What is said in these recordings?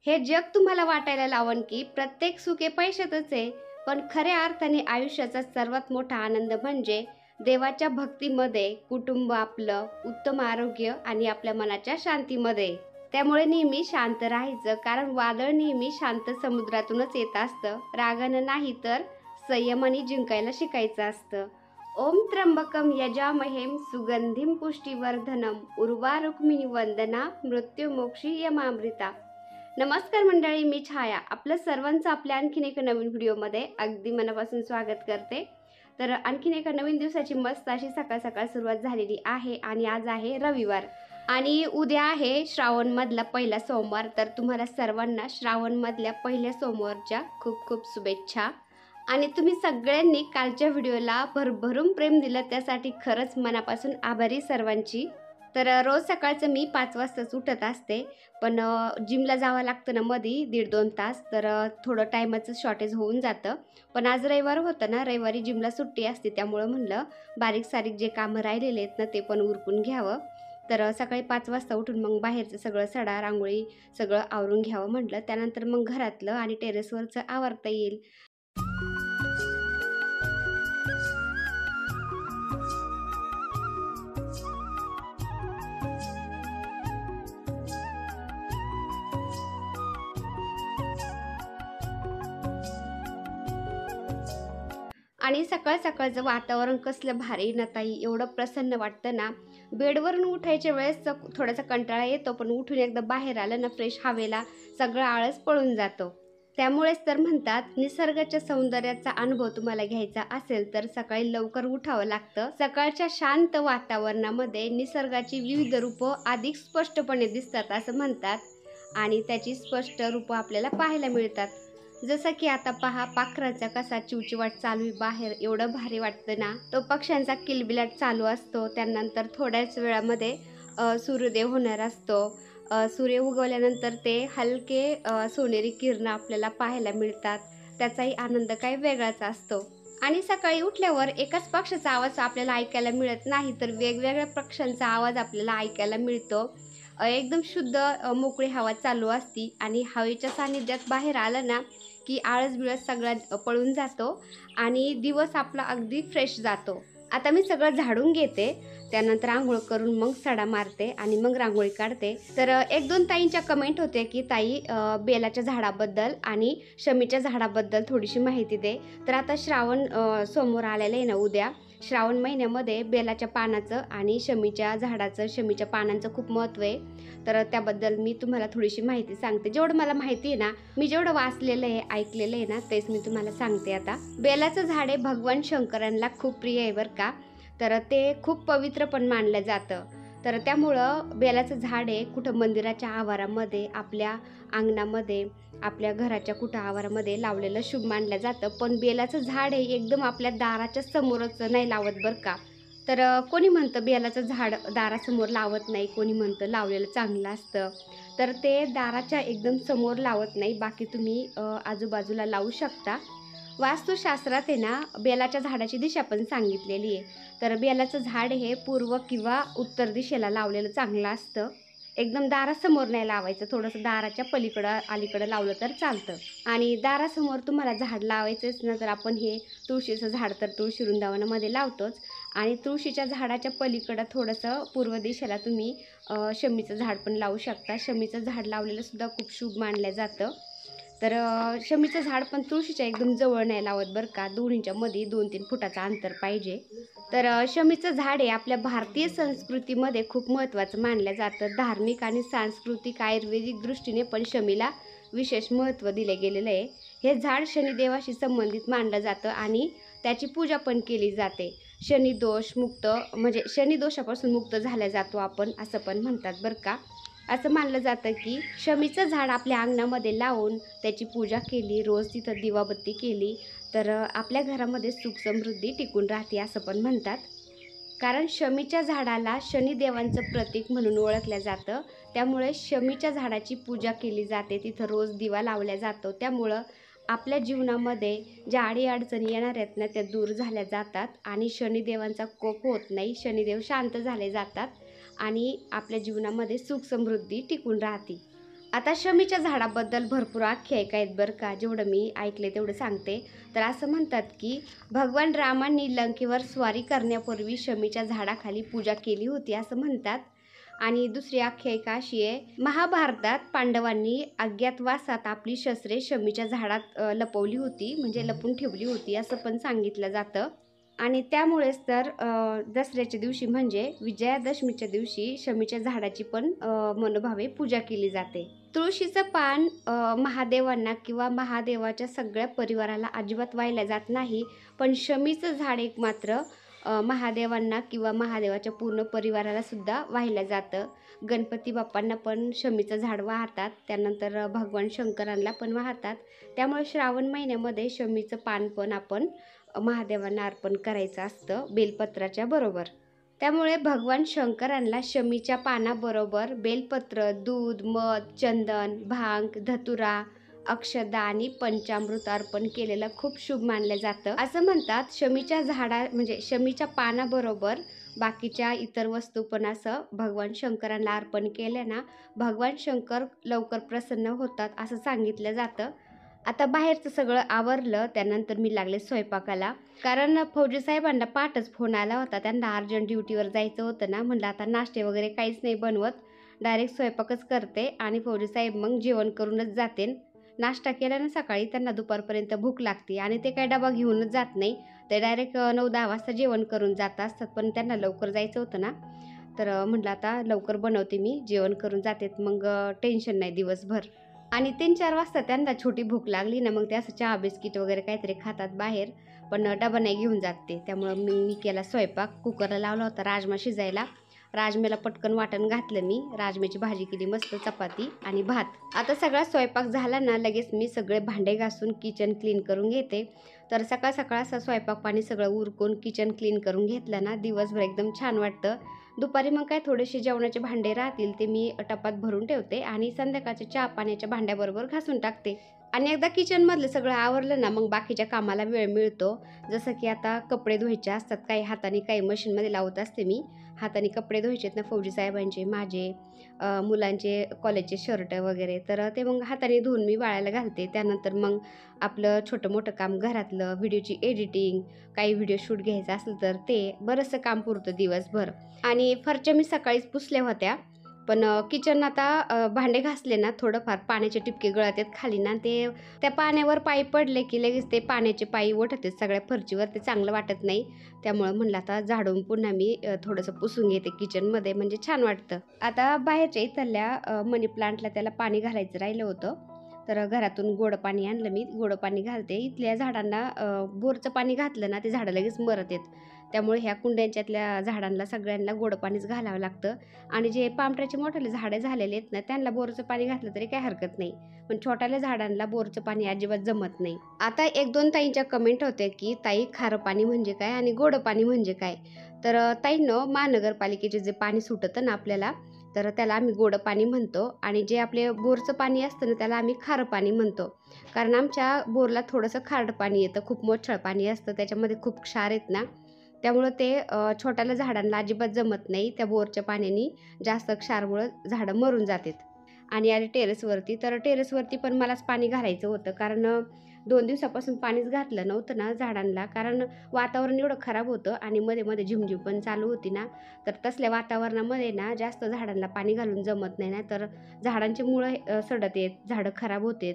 हे जग तुम्हाला वाटायला लावण की प्रत्येक सुख हे पैशातच आहे, पण खऱ्या अर्थाने आयुष्याचा सर्वात मोठा आनंद म्हणजे देवाच्या भक्तीमध्ये, कुटुंब आपलं, उत्तम आरोग्य आणि आपल्या मनाच्या शांतीमध्ये. त्यामुळे नेहमी शांत राहायचं, कारण वादळ नेहमी शांत समुद्रातूनच येत असतं, रागानं नाही तर संयमाने जिंकायला शिकायचं असतं. ओम त्र्यंबकम यजामहेम सुगंधिम पुष्टिवर्धनम उर्वारुक्मिणी वंदना मृत्युमोक्षी यमामृता. नमस्कार मंडळी, मी छाया आपलं सर्वांचं आपल्या आणखीन एका नवीन व्हिडिओमध्ये अगदी मनापासून स्वागत करते. तर आणखीन एका नवीन दिवसाची मस्त अशी सकाळ सकाळ सुरुवात झालेली आहे आणि आज आहे रविवार आणि उद्या आहे श्रावण मधला पहिला सोमवार. तर तुम्हाला सर्वांना श्रावण मधल्या पहिल्या सोमवारच्या खूप खूप शुभेच्छा. आणि तुम्ही सगळ्यांनी कालच्या व्हिडिओला भरभरून प्रेम दिलं, त्यासाठी खरंच मनापासून आभारी सर्वांची. तर रोज सकाळचं मी 5 वाजताच उठत असते, पण जिमला जावं लागतं ना मध्ये 1.5-2 तास, तर थोडं टायमाचं शॉर्टेज होऊन जातं. पण आज रविवार होतं ना, रविवारी जिमला सुट्टी असते, त्यामुळं म्हणलं बारीक सारीक जे कामं राहिलेले आहेत ना ते पण उरकून घ्यावं. तर सकाळी 5 वाजता उठून मग बाहेरचं सगळं सडा रांगोळी सगळं आवरून घ्यावं म्हटलं. त्यानंतर मग घरातलं आणि टेरेसवरचं आवरता येईल. आणि सकाळ सकाळचं वातावरण कसलं भारी ना ताई, एवढं प्रसन्न वाटतं ना. बेडवरून उठायच्या वेळेस थोडासा कंटाळा येतो, पण उठून एकदा बाहेर आलं ना फ्रेश हवेला सगळं आळस पळून जातो. त्यामुळेच तर म्हणतात, निसर्गाच्या सौंदर्याचा अनुभव तुम्हाला घ्यायचा असेल तर सकाळी लवकर उठावं लागतं. सकाळच्या शांत वातावरणामध्ये निसर्गाची विविध रूपं अधिक स्पष्टपणे दिसतात असं म्हणतात आणि त्याची स्पष्ट रूपं आपल्याला पाहायला मिळतात. जसं की आता पहा, पाखराचा कसा चिवचिवाट चालू आहे बाहेर, एवढं भारी वाटतं ना. तो पक्ष्यांचा किलबिलाट चालू असतो. त्यानंतर थोड्याच वेळामध्ये सूर्योदय होणार असतो. सूर्य उगवल्यानंतर ते हलके सोनेरी किरणं आपल्याला पाहायला मिळतात. त्याचाही आनंद काही वेगळाच असतो. आणि सकाळी उठल्यावर एकाच पक्षाचा आवाज आपल्याला ऐकायला मिळत नाही, तर वेगवेगळ्या पक्ष्यांचा आवाज आपल्याला ऐकायला मिळतो. एकदम शुद्ध मोकळी हवा चालू असती आणि हवेच्या सानिध्यात बाहेर आलं ना की आळस बिळस सगळा पळून जातो आणि दिवस आपला अगदी फ्रेश जातो. आता मी सगळं झाडून घेते, त्यानंतर आंघोळ करून मग सडा मारते आणि मग रांगोळी काढते. तर 1-2 ताईंच्या कमेंट होते की ताई बेलाच्या झाडाबद्दल आणि शमीच्या झाडाबद्दल थोडीशी माहिती दे. तर आता श्रावण सोमवार आलेलं आहे ना उद्या, श्रावण महिन्यामध्ये बेलाच्या पानाचं आणि शमीच्या झाडाचं, शमीच्या पानांचं खूप महत्त्व आहे. तर त्याबद्दल मी तुम्हाला थोडीशी माहिती सांगते. जेवढं मला माहिती आहे ना, मी जेवढं वाचलेलं आहे, ऐकलेलं आहे ना, तेच मी तुम्हाला सांगते. आता बेलाचं झाड हे भगवान शंकरांना खूप प्रिय आहे बरं का. तर ते खूप पवित्र पण मानलं जातं. तर त्यामुळं बेलाचं झाड आहे कुठं मंदिराच्या आवारामध्ये, आपल्या अंगणामध्ये, आपल्या घराच्या कुठं आवारामध्ये लावलेलं शुभ मानलं जातं. पण बेलाचं झाड हे एकदम आपल्या दाराच्या समोरच नाही लावत बरं का. तर कोणी म्हणतं बेलाचं झाड दारासमोर लावत नाही, कोणी म्हणतं लावलेलं चांगलं असतं. तर ते दाराच्या एकदम समोर लावत नाही, बाकी तुम्ही आजूबाजूला लावू शकता. वास्तुशास्त्रात आहे ना, बेलाच्या झाडाची दिशा पण सांगितलेली आहे. तर बेलाचं झाड हे पूर्व किंवा उत्तर दिशेला लावलेलं चांगलं असतं. एकदम दारासमोर नाही लावायचं, थोडंसं दाराच्या पलीकडं अलीकडं लावलं तर चालतं. आणि दारासमोर तुम्हाला झाड लावायचंच ना, तर आपण हे तुळशीचं झाड तर तुळशी वृंदावनामध्ये लावतोच. आणि तुळशीच्या झाडाच्या पलीकडं थोडंसं पूर्व दिशेला तुम्ही शमीचं झाड पण लावू शकता. शमीचं झाड लावलेलं सुद्धा खूप शुभ मानलं जातं. तर शमीचं झाड पण तुळशीच्या एकदम जवळ नाही लावत बरं का, दोन्हीच्या मध्ये 2-3 फुटाचं अंतर पाहिजे. तर शमीचं झाड हे आपल्या भारतीय संस्कृतीमध्ये खूप महत्त्वाचं मानलं जातं. धार्मिक आणि सांस्कृतिक आयुर्वेदिक दृष्टीने पण शमीला विशेष महत्त्व दिले गेलेलं आहे. हे झाड शनिदेवाशी संबंधित मानलं जातं आणि त्याची पूजा पण केली जाते. शनिदोष मुक्त म्हणजे शनिदोषापासून मुक्त झाला जातो आपण, असं पण म्हणतात बरं का. असं मानलं जातं की शमीचं झाड आपल्या अंगणामध्ये लावून त्याची पूजा केली, रोज तिथं दिवाबत्ती केली, तर आपल्या घरामध्ये सुख समृद्धी टिकून राहते असं पण म्हणतात. कारण शमीच्या झाडाला शनिदेवांचं प्रतीक म्हणून ओळखलं जातं. त्यामुळे शमीच्या झाडाची पूजा केली जाते, तिथं रोज दिवा लावला जातो. त्यामुळं आपल्या जीवनामध्ये ज्या अडीअडचणी येणार आहेत ना, त्या दूर झाल्या जातात आणि शनिदेवांचा कोप होत नाही. शनिदेव शांत झाले जातात आणि आपल्या जीवनामध्ये सुख समृद्धी टिकून राहते. आता शमीच्या झाडाबद्दल भरपूर आख्यायिका आहेत बरं का, जेवढं मी ऐकले तेवढं सांगते. तर असं म्हणतात की भगवान रामांनी लंकेवर स्वारी करण्यापूर्वी शमीच्या झाडाखाली पूजा केली होती असं म्हणतात. आणि दुसरी आख्यायिका अशी आहे, महाभारतात पांडवांनी अज्ञातवासात आपली शस्त्रे शमीच्या झाडात लपवली होती, म्हणजे लपून ठेवली होती असं पण सांगितलं जातं. आणि त्यामुळेच तर दसऱ्याच्या दिवशी म्हणजे विजयादशमीच्या दिवशी शमीच्या झाडाची पण मनोभावे पूजा केली जाते. तुळशीचं पान महादेवांना किंवा महादेवाच्या सगळ्या परिवाराला अजिबात वाहिलं जात नाही, पण शमीचं झाड एक मात्र महादेवांना किंवा महादेवाच्या पूर्ण परिवाराला सुद्धा वाहिलं जातं. गणपती बाप्पांना पण शमीचं झाड वाहतात, त्यानंतर भगवान शंकरांना पण वाहतात. त्यामुळे श्रावण महिन्यामध्ये शमीचं पान पण आपण महादेवांना अर्पण करायचं असतं बेलपत्राच्या बरोबर. त्यामुळे भगवान शंकरांना शमीच्या पानाबरोबर बेलपत्र, दूध, मध, चंदन, भांग, धतुरा, अक्षदा आणि पंचामृत अर्पण केलेलं खूप शुभ मानलं जातं. असं म्हणतात शमीच्या झाडा म्हणजे शमीच्या पानाबरोबर बाकीच्या इतर वस्तू पण असं भगवान शंकरांना अर्पण केल्या ना, भगवान शंकर लवकर प्रसन्न होतात असं सांगितलं जातं. आता बाहेरचं सगळं आवरलं, त्यानंतर मी लागले स्वयंपाकाला. कारण फौजी साहेबांना पहाटच फोन आला होता, त्यांना अर्जंट ड्युटीवर जायचं होतं ना. म्हणलं आता नाश्ते वगैरे काहीच नाही बनवत, डायरेक्ट स्वयंपाकच करते आणि फौजी साहेब मग जेवण करूनच जाते. नाश्ता केला ना सकाळी, त्यांना दुपारपर्यंत भूक लागते आणि ते काय डबा घेऊनच जात नाही, ते डायरेक्ट 9-10 वाजता जेवण करून जात असतात. पण त्यांना लवकर जायचं होतं ना, तर म्हटलं आता लवकर बनवते मी, जेवण करून जाते, मग टेन्शन नाही दिवसभर. आणि 3-4 वाजता त्यांना छोटी भूक लागली ना, मग ते असं चहा बिस्किट वगैरे काहीतरी खातात बाहेर, पण डबा नाही घेऊन जात ते. त्यामुळं मी केला स्वयंपाक. कुकरला लावला होता राजमा शिजायला. राजम्याला पटकन वाटण घातलं मी, राजम्याची भाजी केली, मस्त चपाती आणि भात. आता सगळा स्वयंपाक झाला ना, लगेच मी सगळे भांडे घासून किचन क्लीन करून घेते. तर सकाळ सकाळ असं स्वयंपाक पाणी सगळं उरकून किचन क्लीन करून घेतलं ना, दिवसभर एकदम छान वाटतं. दुपारी मग काय थोडेसे जेवणाचे भांडे राहतील ते मी टपात भरून ठेवते आणि संध्याकाळच्या चहा पाण्याच्या भांड्याबरोबर घासून टाकते. आणि एकदा किचनमधलं सगळं आवरलं ना, मग बाकीच्या कामाला वेळ मिळतो. जसं की आता कपडे धुवायचे असतात, काही हाताने काही मशीनमध्ये लावत असते मी. हाताने कपडे धुवायचे आहेत ना फौजी साहेबांचे, माझे, मुलांचे कॉलेजचे शर्ट वगैरे, तर ते मग हाताने धुवून मी वाळायला घालते. त्यानंतर मग आपलं छोटं मोठं काम घरातलं, व्हिडिओची एडिटिंग, काही व्हिडिओ शूट घ्यायचं असेल तर ते बरंचसं काम पुरतं दिवसभर. आणि फरच्या मी सकाळीच पुसल्या होत्या, पण किचन आता भांडे घासले ना, थोडंफार पाण्याचे टिपके गळत आहेत खाली ना, ते त्या पाण्यावर पाई पडले की लगेच ते पाण्याचे पाई ओढत आहेत सगळ्या फरचीवर, ते चांगलं वाटत नाही. त्यामुळं म्हणलं आता झाडून पुन्हा मी थोडंसं पुसून घेते किचनमध्ये, म्हणजे छान वाटतं. आता बाहेरच्या इथल्या मनी प्लांटला त्याला पाणी घालायचं राहिलं होतं, तर घरातून गोडं पाणी आणलं मी, गोडं पाणी घालते. इथल्या झाडांना बोरचं पाणी घातलं ना, ते झाडं लगेच मरत आहेत. त्यामुळे ह्या कुंड्यांच्यातल्या झाडांना सगळ्यांना गोडं पाणीच घालावं लागतं. आणि जे पामट्याचे मोठाले झाडे झालेले आहेत ना, त्यांना बोरचं पाणी घातलं तरी काही हरकत नाही, पण छोट्याल्या झाडांना बोरचं पाणी अजिबात जमत नाही. आता 1-2 ताईंच्या कमेंट होते की ताई खारं पाणी म्हणजे काय आणि गोडं पाणी म्हणजे काय. तर ताईंनो, महानगरपालिकेचे जे पाणी सुटतं ना आपल्याला, तर त्याला आम्ही गोडं पाणी म्हणतो आणि जे आपले बोरचं पाणी असतं ना, त्याला आम्ही खारं पाणी म्हणतो. कारण आमच्या बोरला थोडंसं खारट पाणी येतं, खूप मोठं पाणी असतं, त्याच्यामध्ये खूप क्षार आहेत ना, त्यामुळं ते छोट्याल्या झाडांना अजिबात जमत नाही. त्या बोरच्या पाण्याने जास्त क्षारमुळं झाडं मरून जातात. आणि आले टेरेसवरती, तर टेरेसवरती पण मलाच पाणी घालायचं होतं, कारण 2 दिवसापासून पाणीच घातलं नव्हतं ना झाडांना, कारण वातावरण एवढं खराब होतं आणि मध्ये मध्ये झिमझिम पण चालू होती ना, तर तसल्या वातावरणामध्ये ना जास्त झाडांना पाणी घालून जमत नाही ना, तर झाडांची मुळं सडत आहेत, झाडं खराब होतात.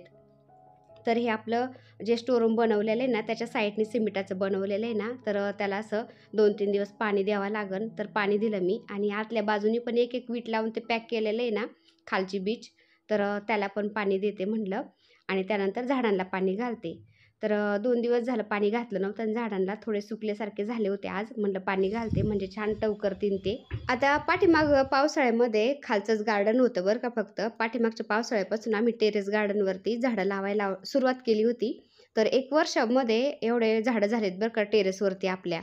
तर हे आपलं जे स्टोरूम बनवलेलं आहे ना, त्याच्या साईडने सिमेंटाचं बनवलेलं आहे ना, तर त्याला असं 2-3 दिवस पाणी द्यावं लागेल. तर पाणी दिलं मी आणि आतल्या बाजूनी पण एक वीट लावून ते पॅक केलेलं आहे ना, खालची बीच, तर त्याला पण पाणी देते म्हटलं आणि त्यानंतर झाडांना पाणी घालते. तर 2 दिवस झालं पाणी घातलं नव्हतं आणि झाडांना थोडे सुकल्यासारखे झाले होते. आज म्हटलं पाणी घालते म्हणजे छान टव करतील ते. आता पाठीमाग पावसाळ्यामध्ये खालचंच गार्डन होतं बरं का, फक्त पाठीमागच्या पावसाळ्यापासून आम्ही टेरेस गार्डनवरती झाडं लावायला सुरुवात केली होती. तर 1 वर्षामध्ये एवढे झाडं झालेत बरं का टेरेसवरती आपल्या.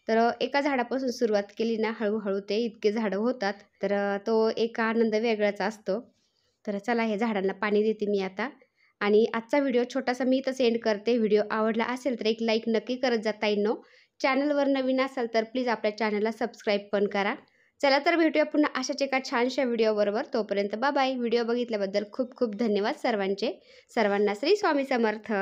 तर एका झाडापासून सुरुवात केली ना, हळूहळू ते इतके झाडं होतात, तर तो एक आनंद वेगळाच असतो. तर चला, हे झाडांना पाणी देते मी आता. आणि आजचा व्हिडिओ छोटासा मी इथंच एंड करते. व्हिडिओ आवडला असेल तर एक लाईक नक्की करत जा ताईंनो. चॅनलवर नवीन असाल तर प्लीज आपल्या चॅनलला सबस्क्राईब पण करा. चला तर भेटूया पुन्हा अशाच एका छानशा व्हिडिओबरोबर. तोपर्यंत बाय बाय. व्हिडिओ बघितल्याबद्दल खूप खूप धन्यवाद सर्वांचे. सर्वांना श्री स्वामी समर्थ.